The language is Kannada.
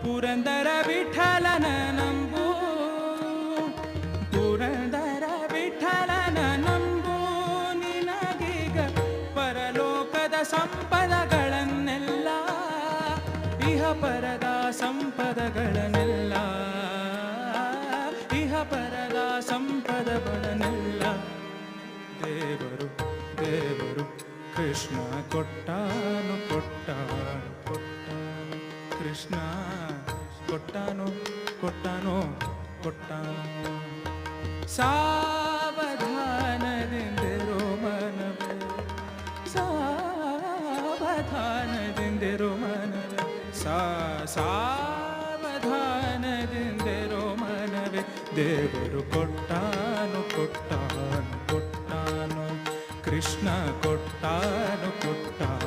ಪುರಂದರ ವಿಠಲನ ನಂಬು, ಪುರಂದರ ವಿಠಲನ ನಂಬು. ನಿನಗೀಗ ಪರಲೋಕದ ಸಂಪದಗಳನ್ನೆಲ್ಲ, ಇಹ ಪರದ ಸಂಪದಗಳನ್ನೆಲ್ಲ, ಇಹ ಪರದ ಸಂಪದಗಳನ್ನೆಲ್ಲ ದೇವರು ದೇವರು ಕೃಷ್ಣ ಕೊಟ್ಟಾನು ಕೊಟ್ಟಾನು ಕೊಟ್ಟಾನು, ಕೃಷ್ಣ ಕೊಟ್ಟಾನು ಕೊಟ್ಟಾನು ಕೊಟ್ಟಾನು. ಸಾವಧಾನದಿಂದಿರೋ ಮನವೇ, ಸಾವಧಾನದಿಂದಿರೋ ಮನವೇ, ಸಾವಧಾನದಿಂದಿರೋ ಮನವೇ. ದೇವರು ಕೊಟ್ಟಾನು ಕೊಟ್ಟಾನು ಕೊಟ್ಟಾನು, ಕೃಷ್ಣ ಕೊಟ್ಟಾನು ಕೊಟ್ಟಾನು.